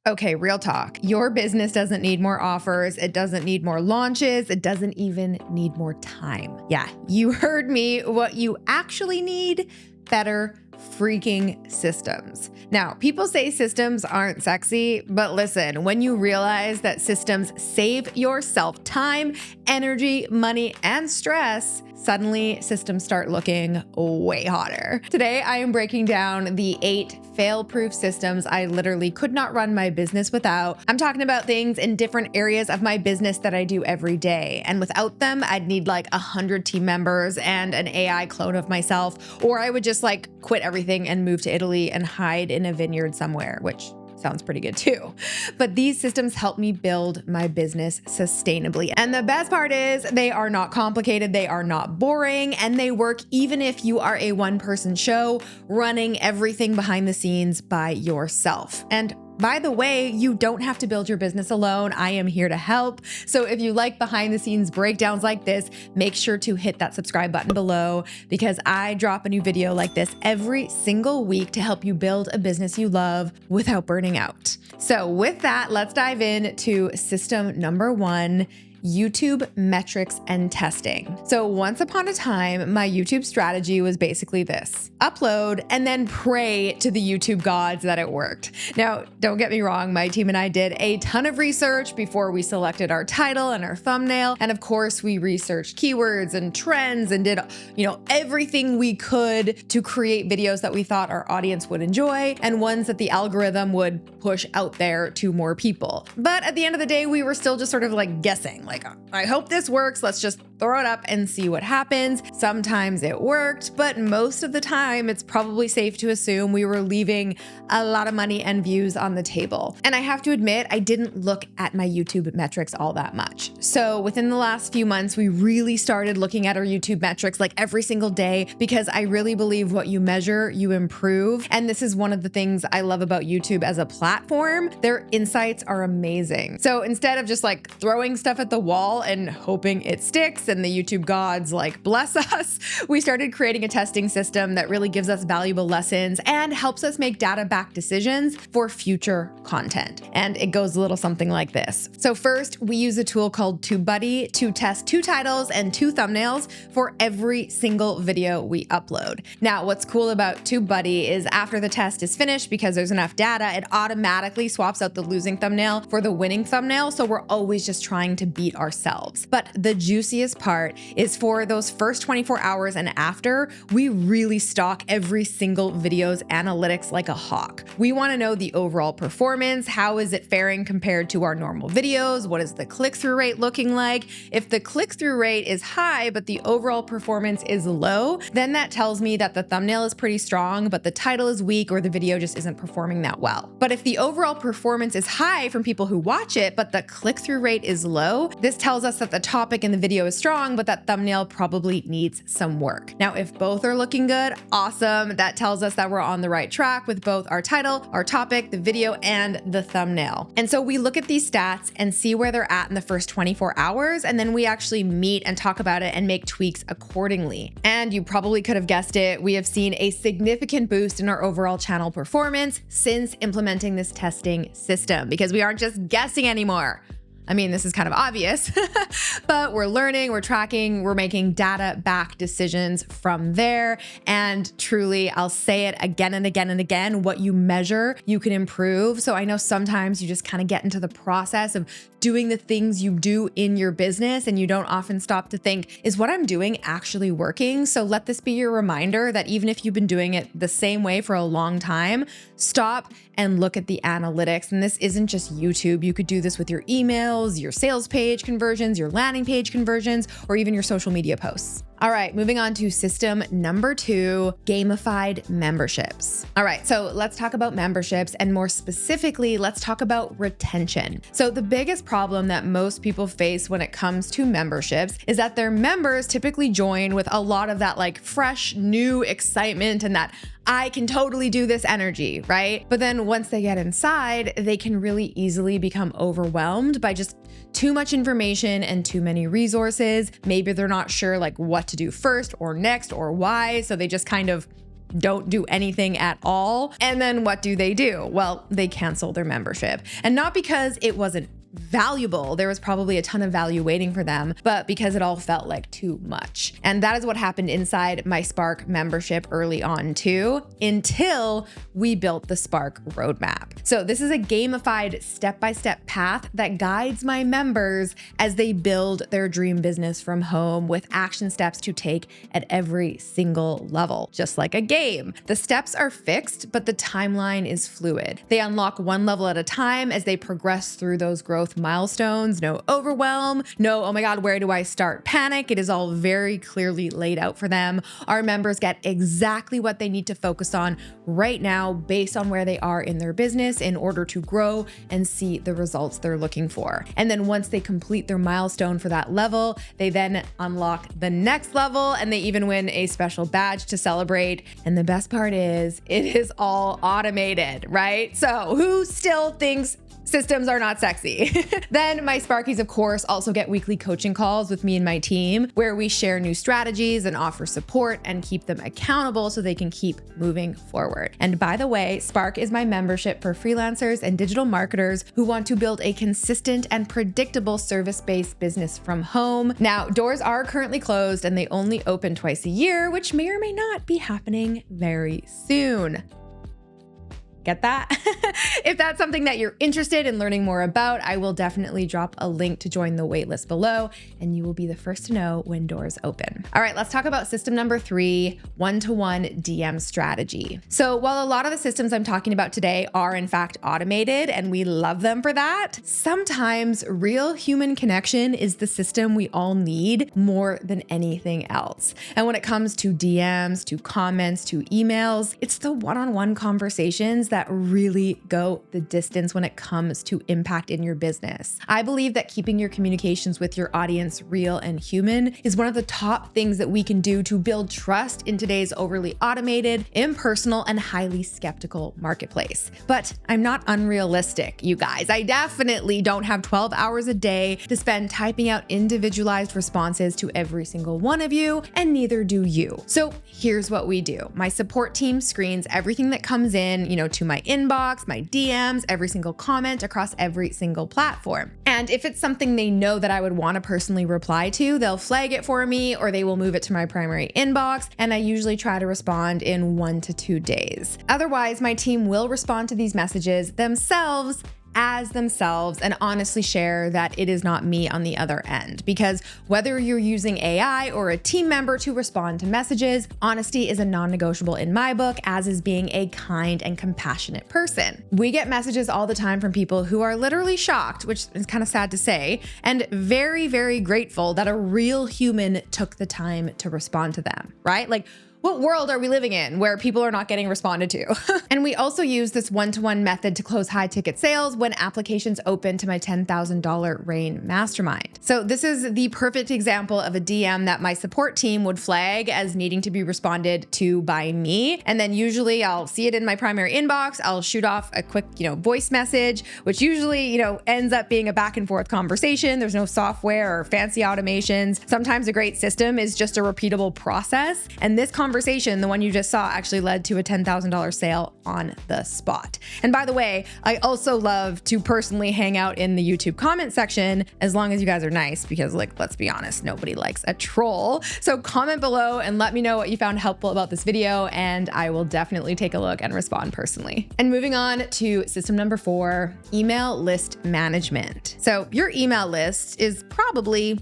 Okay, real talk. Your business doesn't need more offers. It doesn't need more launches. It doesn't even need more time. Yeah, you heard me. What you actually need, better freaking systems. Now, people say systems aren't sexy, but listen, when you realize that systems save yourself time, energy, money, and stress, suddenly systems start looking way hotter. Today, I am breaking down the 8 fail-proof systems I literally could not run my business without. I'm talking about things in different areas of my business that I do every day. And without them, I'd need like 100 team members and an AI clone of myself, or I would just like quit everything and move to Italy and hide in a vineyard somewhere, which sounds pretty good too. But these systems help me build my business sustainably. And the best part is they are not complicated, they are not boring, and they work even if you are a one-person show running everything behind the scenes by yourself. And by the way, you don't have to build your business alone. I am here to help. So if you like behind the scenes breakdowns like this, make sure to hit that subscribe button below because I drop a new video like this every single week to help you build a business you love without burning out. So with that, let's dive into system number 1, YouTube metrics and testing. So once upon a time, my YouTube strategy was basically this: upload and then pray to the YouTube gods that it worked. Now, don't get me wrong, my team and I did a ton of research before we selected our title and our thumbnail. And of course, we researched keywords and trends and did, everything we could to create videos that we thought our audience would enjoy and ones that the algorithm would push out there to more people. But at the end of the day, we were still just sort of like guessing, I hope this works. Let's just throw it up and see what happens. Sometimes it worked, but most of the time it's probably safe to assume we were leaving a lot of money and views on the table. And I have to admit, I didn't look at my YouTube metrics all that much. So within the last few months, we really started looking at our YouTube metrics like every single day because I really believe what you measure, you improve. And this is one of the things I love about YouTube as a platform. Their insights are amazing. So instead of just like throwing stuff at the wall and hoping it sticks and the YouTube gods bless us, we started creating a testing system that really gives us valuable lessons and helps us make data-backed decisions for future content. And it goes a little something like this. So first, we use a tool called TubeBuddy to test 2 titles and 2 thumbnails for every single video we upload. Now, what's cool about TubeBuddy is after the test is finished, because there's enough data, it automatically swaps out the losing thumbnail for the winning thumbnail. So we're always just trying to beat ourselves. But the juiciest part is for those first 24 hours and after, we really stalk every single video's analytics like a hawk. We want to know the overall performance. How is it faring compared to our normal videos? What is the click-through rate looking like? If the click-through rate is high, but the overall performance is low, then that tells me that the thumbnail is pretty strong, but the title is weak or the video just isn't performing that well. But if the overall performance is high from people who watch it, but the click-through rate is low, this tells us that the topic in the video is strong, but that thumbnail probably needs some work. Now, if both are looking good, awesome. That tells us that we're on the right track with both our title, our topic, the video, and the thumbnail. And so we look at these stats and see where they're at in the first 24 hours, and then we actually meet and talk about it and make tweaks accordingly. And you probably could have guessed it, we have seen a significant boost in our overall channel performance since implementing this testing system, because we aren't just guessing anymore. I mean, this is kind of obvious, but we're learning, we're tracking, we're making data-backed decisions from there. And truly, I'll say it again and again and again, what you measure, you can improve. So I know sometimes you just kind of get into the process of doing the things you do in your business and you don't often stop to think, is what I'm doing actually working? So let this be your reminder that even if you've been doing it the same way for a long time, stop and look at the analytics. And this isn't just YouTube. You could do this with your emails, your sales page conversions, your landing page conversions, or even your social media posts. All right, moving on to system number 2, gamified memberships. All right, so let's talk about memberships, and more specifically, let's talk about retention. So the biggest problem that most people face when it comes to memberships is that their members typically join with a lot of that fresh, new excitement and that I can totally do this energy, right? But then once they get inside, they can really easily become overwhelmed by just too much information and too many resources. Maybe they're not sure what to do first or next or why. So they just kind of don't do anything at all. And then what do? Well, they cancel their membership. And not because it wasn't valuable. There was probably a ton of value waiting for them, but because it all felt like too much. And that is what happened inside my Spark membership early on too, until we built the Spark roadmap. So this is a gamified step-by-step path that guides my members as they build their dream business from home with action steps to take at every single level, just like a game. The steps are fixed, but the timeline is fluid. They unlock one level at a time as they progress through those growth milestones. No overwhelm, no, oh my God, where do I start panic. It is all very clearly laid out for them. Our members get exactly what they need to focus on right now based on where they are in their business in order to grow and see the results they're looking for. And then once they complete their milestone for that level, they then unlock the next level and they even win a special badge to celebrate. And the best part is it is all automated, right? So who still thinks systems are not sexy? Then my Sparkies, of course, also get weekly coaching calls with me and my team where we share new strategies and offer support and keep them accountable so they can keep moving forward. And by the way, Spark is my membership for freelancers and digital marketers who want to build a consistent and predictable service-based business from home. Now, doors are currently closed and they only open twice a year, which may or may not be happening very soon. Get that? If that's something that you're interested in learning more about, I will definitely drop a link to join the waitlist below, and you will be the first to know when doors open. All right, let's talk about system number 3, one-to-one DM strategy. So while a lot of the systems I'm talking about today are in fact automated, and we love them for that, sometimes real human connection is the system we all need more than anything else. And when it comes to DMs, to comments, to emails, it's the one-on-one conversations that really go the distance when it comes to impact in your business. I believe that keeping your communications with your audience real and human is one of the top things that we can do to build trust in today's overly automated, impersonal, and highly skeptical marketplace. But I'm not unrealistic, you guys. I definitely don't have 12 hours a day to spend typing out individualized responses to every single one of you, and neither do you. So here's what we do. My support team screens everything that comes in, to my inbox, my DMs, every single comment across every single platform. And if it's something they know that I would want to personally reply to, they'll flag it for me or they will move it to my primary inbox. And I usually try to respond in 1 to 2 days. Otherwise, my team will respond to these messages themselves and honestly share that it is not me on the other end. Because whether you're using AI or a team member to respond to messages, honesty is a non-negotiable in my book, as is being a kind and compassionate person. We get messages all the time from people who are literally shocked, which is kind of sad to say, and very, very grateful that a real human took the time to respond to them, right? Like, what world are we living in where people are not getting responded to? And we also use this one-to-one method to close high ticket sales when applications open to my $10,000 RAIN mastermind. So this is the perfect example of a DM that my support team would flag as needing to be responded to by me. And then usually I'll see it in my primary inbox. I'll shoot off a quick, voice message, which usually, ends up being a back and forth conversation. There's no software or fancy automations. Sometimes a great system is just a repeatable process. And this conversation, the one you just saw, actually led to a $10,000 sale on the spot. And by the way, I also love to personally hang out in the YouTube comment section, as long as you guys are nice, because let's be honest, nobody likes a troll. So comment below and let me know what you found helpful about this video, and I will definitely take a look and respond personally. And moving on to system number 4, email list management. So your email list is probably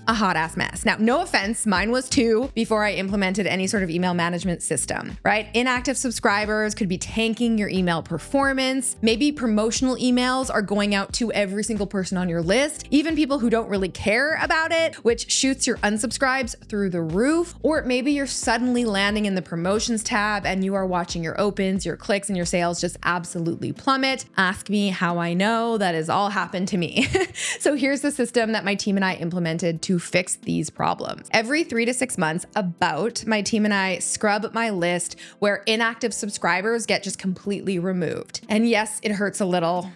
a hot ass mess. Now, no offense, mine was too before I implemented any sort of email management system, right? Inactive subscribers could be tanking your email performance. Maybe promotional emails are going out to every single person on your list, even people who don't really care about it, which shoots your unsubscribes through the roof. Or maybe you're suddenly landing in the promotions tab and you are watching your opens, your clicks, and your sales just absolutely plummet. Ask me how I know. That has all happened to me. So here's the system that my team and I implemented to fix these problems. Every 3 to 6 months, my team and I scrub my list where inactive subscribers get just completely removed. And yes, it hurts a little.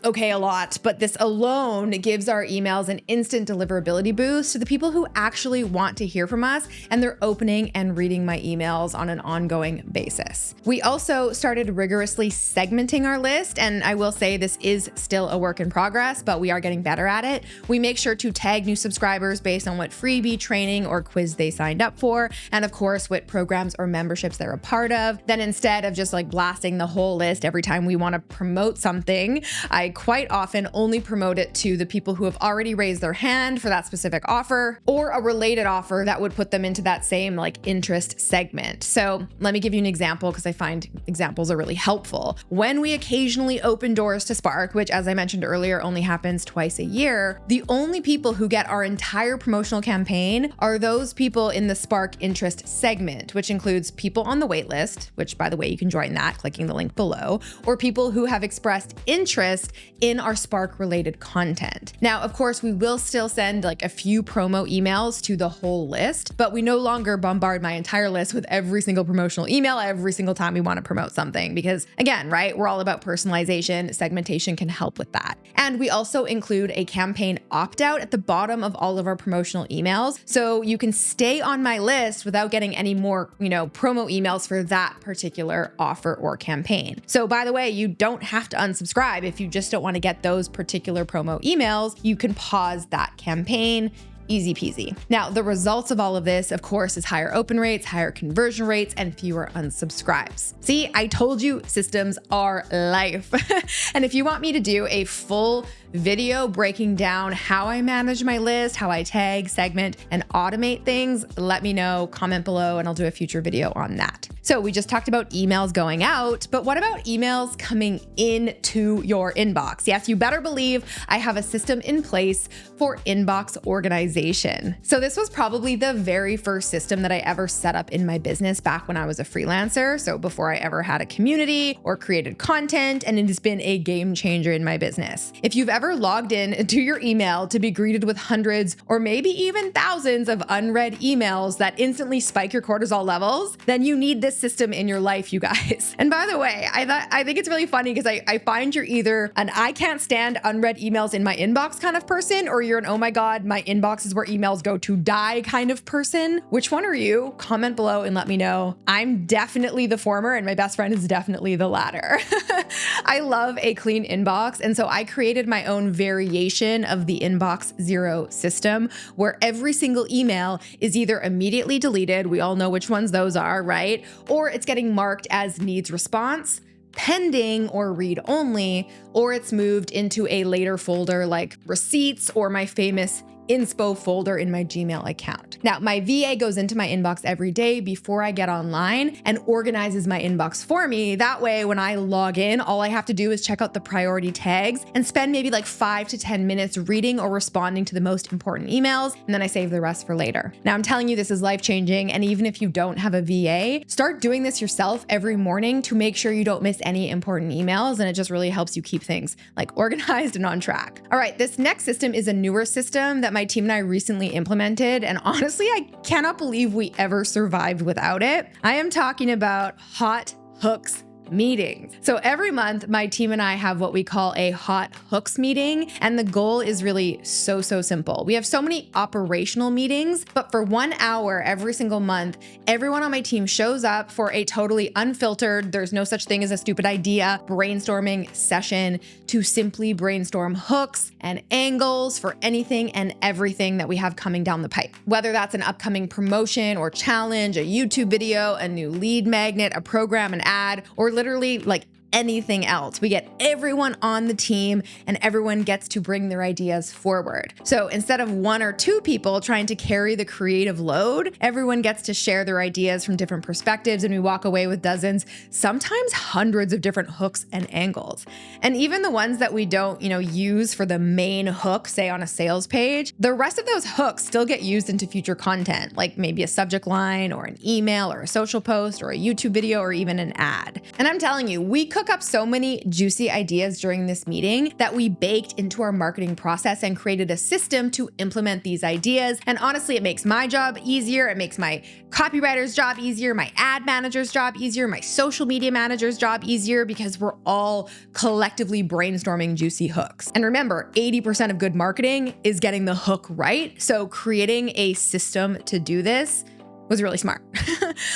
okay, a lot, but this alone gives our emails an instant deliverability boost to the people who actually want to hear from us and they're opening and reading my emails on an ongoing basis. We also started rigorously segmenting our list, and I will say this is still a work in progress, but we are getting better at it. We make sure to tag new subscribers based on what freebie, training, or quiz they signed up for, and of course, what programs or memberships they're a part of. Then instead of just like blasting the whole list every time we want to promote something, I quite often only promote it to the people who have already raised their hand for that specific offer or a related offer that would put them into that same like interest segment. So let me give you an example because I find examples are really helpful. When we occasionally open doors to Spark, which as I mentioned earlier only happens twice a year, the only people who get our entire promotional campaign are those people in the Spark interest segment, which includes people on the wait list, which by the way, you can join that clicking the link below, or people who have expressed interest in our Spark related content. Now, of course, we will still send like a few promo emails to the whole list, but we no longer bombard my entire list with every single promotional email every single time we want to promote something because again, right, we're all about personalization. Segmentation can help with that. And we also include a campaign opt-out at the bottom of all of our promotional emails. So you can stay on my list without getting any more, promo emails for that particular offer or campaign. So by the way, you don't have to unsubscribe if you just don't want to get those particular promo emails. You can pause that campaign. Easy peasy. Now, the results of all of this, of course, is higher open rates, higher conversion rates, and fewer unsubscribes. See, I told you systems are life. And if you want me to do a full video breaking down how I manage my list, how I tag, segment, and automate things, let me know, comment below, and I'll do a future video on that. So we just talked about emails going out, but what about emails coming into your inbox? Yes, you better believe I have a system in place for inbox organization. So this was probably the very first system that I ever set up in my business back when I was a freelancer. So before I ever had a community or created content, and it has been a game changer in my business. If you've ever logged in to your email to be greeted with hundreds or maybe even thousands of unread emails that instantly spike your cortisol levels, then you need this system in your life, you guys. And by the way, I think it's really funny because I find you're either an I can't stand unread emails in my inbox kind of person, or you're an oh my God, my inbox is where emails go to die kind of person. Which one are you? Comment below and let me know. I'm definitely the former and my best friend is definitely the latter. I love a clean inbox. And so I created my own variation of the inbox zero system where every single email is either immediately deleted. We all know which ones those are, right? Or it's getting marked as needs response, pending or read only, or it's moved into a later folder like receipts or my famous inspo folder in my Gmail account. Now, my VA goes into my inbox every day before I get online and organizes my inbox for me. That way, when I log in, all I have to do is check out the priority tags and spend maybe like 5 to 10 minutes reading or responding to the most important emails, and then I save the rest for later. Now, I'm telling you, this is life-changing, and even if you don't have a VA, start doing this yourself every morning to make sure you don't miss any important emails, and it just really helps you keep things like organized and on track. All right, this next system is a newer system that my team and I recently implemented, and honestly, I cannot believe we ever survived without it. I am talking about Hot Hooks meetings. So every month, my team and I have what we call a Hot Hooks meeting, and the goal is really so simple. We have so many operational meetings, but for 1 hour every single month, everyone on my team shows up for a totally unfiltered, there's no such thing as a stupid idea, brainstorming session to simply brainstorm hooks and angles for anything and everything that we have coming down the pipe. Whether that's an upcoming promotion or challenge, a YouTube video, a new lead magnet, a program, an ad, or literally like anything else. We get everyone on the team and everyone gets to bring their ideas forward. So instead of 1 or 2 people trying to carry the creative load, everyone gets to share their ideas from different perspectives, and we walk away with dozens, sometimes hundreds of different hooks and angles. And even the ones that we don't, use for the main hook, say on a sales page, the rest of those hooks still get used into future content, like maybe a subject line or an email or a social post or a YouTube video or even an ad. And I'm telling you, we cook cook up so many juicy ideas during this meeting that we baked into our marketing process and created a system to implement these ideas. And honestly, it makes my job easier. It makes my copywriter's job easier, my ad manager's job easier, my social media manager's job easier, because we're all collectively brainstorming juicy hooks. And remember, 80% of good marketing is getting the hook right. So creating a system to do this was really smart.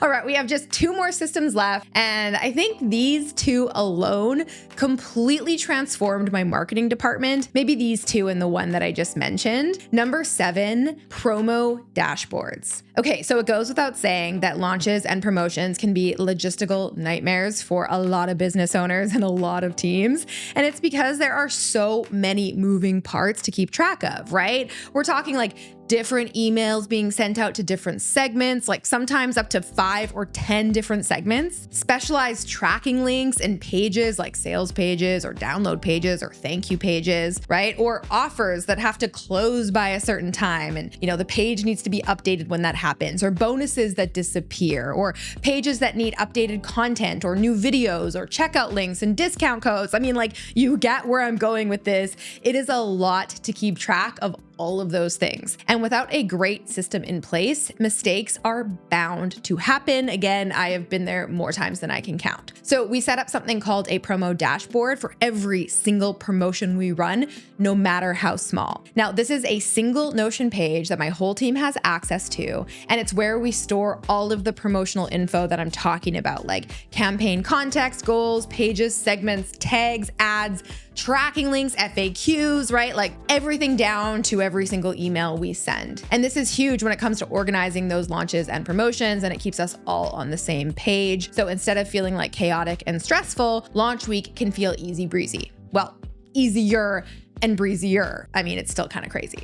All right, we have just 2 more systems left. And I think these 2 alone completely transformed my marketing department. Maybe these 2 and the one that I just mentioned. Number 7, promo dashboards. Okay, so it goes without saying that launches and promotions can be logistical nightmares for a lot of business owners and a lot of teams. And it's because there are so many moving parts to keep track of, right? We're talking like different emails being sent out to different segments, like sometimes up to 5 or 10 different segments, specialized tracking links and pages like sales pages or download pages or thank you pages, right? Or offers that have to close by a certain time. And, the page needs to be updated when that happens, or bonuses that disappear, or pages that need updated content or new videos or checkout links and discount codes. I mean, like, you get where I'm going with this. It is a lot to keep track of all of those things. And without a great system in place, mistakes are bound to happen. Again, I have been there more times than I can count. So we set up something called a promo dashboard for every single promotion we run, no matter how small. Now, this is a single Notion page that my whole team has access to, and it's where we store all of the promotional info that I'm talking about, like campaign context, goals, pages, segments, tags, ads, tracking links, FAQs, right? Like everything down to every single email we send. And this is huge when it comes to organizing those launches and promotions, and it keeps us all on the same page. So instead of feeling like chaotic and stressful, launch week can feel easy breezy. Well, easier and breezier. I mean, it's still kind of crazy.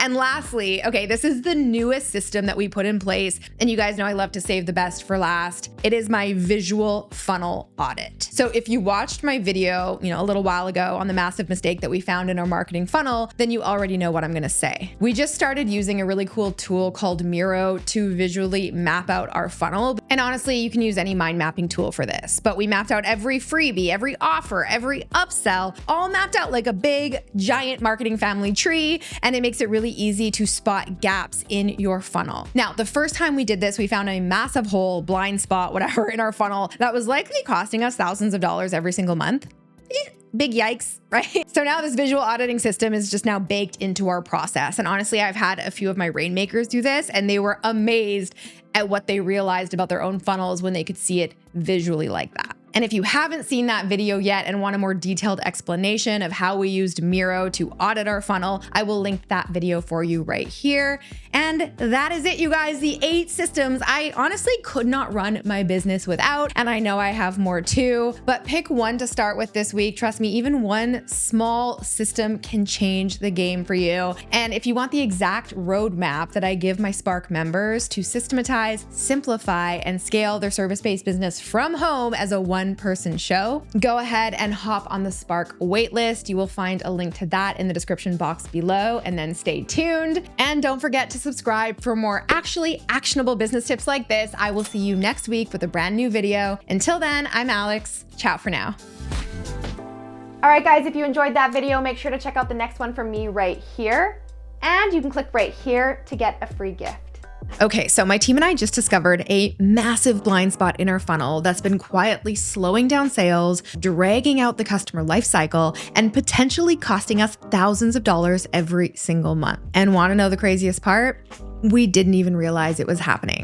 And lastly, okay, this is the newest system that we put in place. And you guys know I love to save the best for last. It is my visual funnel audit. So if you watched my video, a little while ago on the massive mistake that we found in our marketing funnel, then you already know what I'm gonna say. We just started using a really cool tool called Miro to visually map out our funnel. And honestly, you can use any mind mapping tool for this, but we mapped out every freebie, every offer, every upsell, all mapped out like a big giant marketing family tree, and it makes it really easy to spot gaps in your funnel. Now, the first time we did this, we found a massive hole, blind spot, whatever, in our funnel that was likely costing us thousands of dollars every single month. Big yikes, right? So now this visual auditing system is just now baked into our process. And honestly, I've had a few of my rainmakers do this, and they were amazed at what they realized about their own funnels when they could see it visually like that. And if you haven't seen that video yet and want a more detailed explanation of how we used Miro to audit our funnel, I will link that video for you right here. And that is it, you guys, the 8 systems I honestly could not run my business without. And I know I have more too, but pick one to start with this week. Trust me, even one small system can change the game for you. And if you want the exact roadmap that I give my Spark members to systematize, simplify, and scale their service-based business from home as a one-person show, go ahead and hop on the Spark waitlist. You will find a link to that in the description box below, and then stay tuned. And don't forget to subscribe for more actually actionable business tips like this. I will see you next week with a brand new video. Until then, I'm Alex. Ciao for now. All right, guys, if you enjoyed that video, make sure to check out the next one from me right here. And you can click right here to get a free gift. Okay, so my team and I just discovered a massive blind spot in our funnel that's been quietly slowing down sales, dragging out the customer life cycle, and potentially costing us thousands of dollars every single month. And want to know the craziest part? We didn't even realize it was happening.